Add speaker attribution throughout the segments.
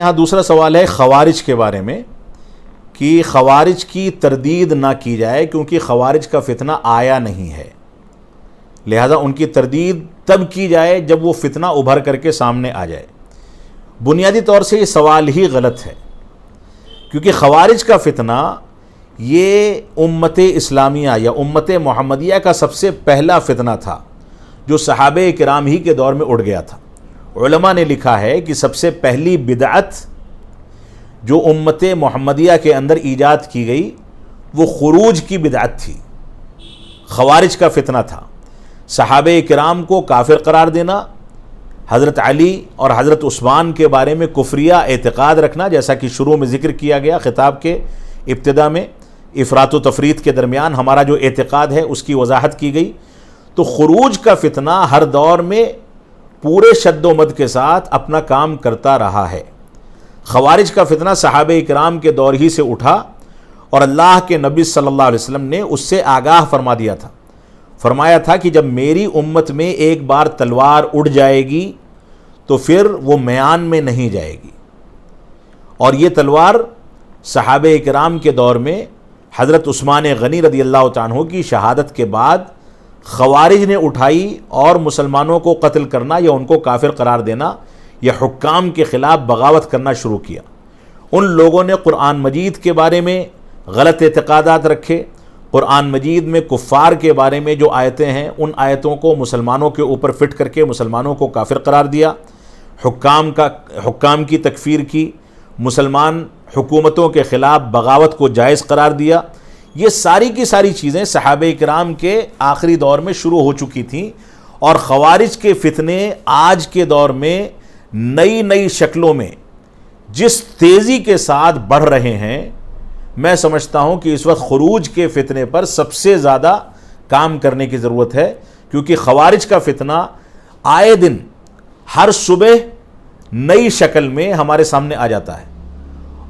Speaker 1: یہاں دوسرا سوال ہے خوارج کے بارے میں کہ خوارج کی تردید نہ کی جائے کیونکہ خوارج کا فتنہ آیا نہیں ہے، لہذا ان کی تردید تب کی جائے جب وہ فتنہ ابھر کر کے سامنے آ جائے۔ بنیادی طور سے یہ سوال ہی غلط ہے، کیونکہ خوارج کا فتنہ یہ امت اسلامیہ یا امت محمدیہ کا سب سے پہلا فتنہ تھا جو صحابہ کرام ہی کے دور میں اٹھ گیا تھا۔ علماء نے لکھا ہے کہ سب سے پہلی بدعت جو امت محمدیہ کے اندر ایجاد کی گئی وہ خروج کی بدعت تھی، خوارج کا فتنہ تھا۔ صحابہ کرام کو کافر قرار دینا، حضرت علی اور حضرت عثمان کے بارے میں کفریہ اعتقاد رکھنا، جیسا کہ شروع میں ذکر کیا گیا خطاب کے ابتدا میں، افراط و تفریط کے درمیان ہمارا جو اعتقاد ہے اس کی وضاحت کی گئی۔ تو خروج کا فتنہ ہر دور میں پورے شد و مد کے ساتھ اپنا کام کرتا رہا ہے۔ خوارج کا فتنہ صحابہ کرام کے دور ہی سے اٹھا اور اللہ کے نبی صلی اللہ علیہ وسلم نے اس سے آگاہ فرما دیا تھا، فرمایا تھا کہ جب میری امت میں ایک بار تلوار اڑ جائے گی تو پھر وہ میان میں نہیں جائے گی۔ اور یہ تلوار صحابہ کرام کے دور میں حضرت عثمان غنی رضی اللہ تعالیٰ عنہ کی شہادت کے بعد خوارج نے اٹھائی اور مسلمانوں کو قتل کرنا یا ان کو کافر قرار دینا یا حکام کے خلاف بغاوت کرنا شروع کیا۔ ان لوگوں نے قرآن مجید کے بارے میں غلط اعتقادات رکھے، قرآن مجید میں کفار کے بارے میں جو آیتیں ہیں ان آیتوں کو مسلمانوں کے اوپر فٹ کر کے مسلمانوں کو کافر قرار دیا، حکام کی تکفیر کی، مسلمان حکومتوں کے خلاف بغاوت کو جائز قرار دیا۔ یہ ساری کی ساری چیزیں صحابہ کرام کے آخری دور میں شروع ہو چکی تھیں، اور خوارج کے فتنے آج کے دور میں نئی نئی شکلوں میں جس تیزی کے ساتھ بڑھ رہے ہیں، میں سمجھتا ہوں کہ اس وقت خروج کے فتنے پر سب سے زیادہ کام کرنے کی ضرورت ہے، کیونکہ خوارج کا فتنہ آئے دن ہر صبح نئی شکل میں ہمارے سامنے آ جاتا ہے،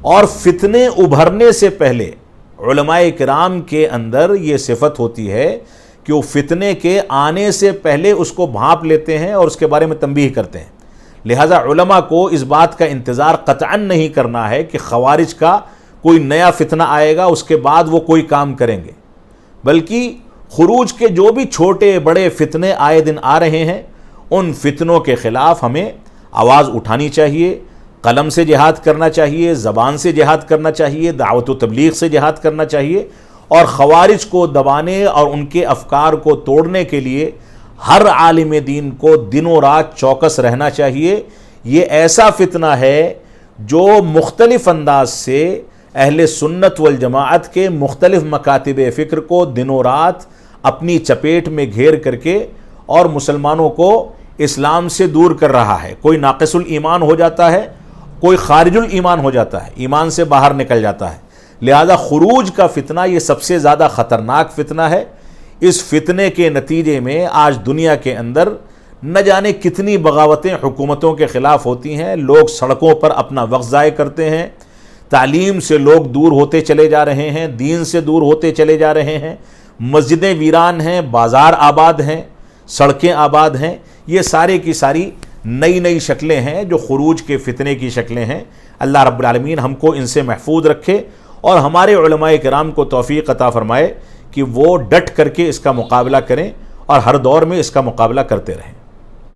Speaker 1: اور فتنے ابھرنے سے پہلے علماء کرام کے اندر یہ صفت ہوتی ہے کہ وہ فتنے کے آنے سے پہلے اس کو بھانپ لیتے ہیں اور اس کے بارے میں تنبیہ کرتے ہیں۔ لہٰذا علماء کو اس بات کا انتظار قطعاً نہیں کرنا ہے کہ خوارج کا کوئی نیا فتنہ آئے گا اس کے بعد وہ کوئی کام کریں گے، بلکہ خروج کے جو بھی چھوٹے بڑے فتنے آئے دن آ رہے ہیں ان فتنوں کے خلاف ہمیں آواز اٹھانی چاہیے، قلم سے جہاد کرنا چاہیے، زبان سے جہاد کرنا چاہیے، دعوت و تبلیغ سے جہاد کرنا چاہیے، اور خوارج کو دبانے اور ان کے افکار کو توڑنے کے لیے ہر عالم دین کو دن و رات چوکس رہنا چاہیے۔ یہ ایسا فتنہ ہے جو مختلف انداز سے اہل سنت والجماعت کے مختلف مکاتب فکر کو دن و رات اپنی چپیٹ میں گھیر کر کے اور مسلمانوں کو اسلام سے دور کر رہا ہے۔ کوئی ناقص الایمان ہو جاتا ہے، کوئی خارج الایمان ہو جاتا ہے، ایمان سے باہر نکل جاتا ہے۔ لہذا خروج کا فتنہ یہ سب سے زیادہ خطرناک فتنہ ہے۔ اس فتنے کے نتیجے میں آج دنیا کے اندر نہ جانے کتنی بغاوتیں حکومتوں کے خلاف ہوتی ہیں، لوگ سڑکوں پر اپنا وقت ضائع کرتے ہیں، تعلیم سے لوگ دور ہوتے چلے جا رہے ہیں، دین سے دور ہوتے چلے جا رہے ہیں، مسجدیں ویران ہیں، بازار آباد ہیں، سڑکیں آباد ہیں۔ یہ سارے کی ساری نئی نئی شکلیں ہیں جو خروج کے فتنے کی شکلیں ہیں۔ اللہ رب العالمین ہم کو ان سے محفوظ رکھے اور ہمارے علماء کرام کو توفیق عطا فرمائے کہ وہ ڈٹ کر کے اس کا مقابلہ کریں اور ہر دور میں اس کا مقابلہ کرتے رہیں۔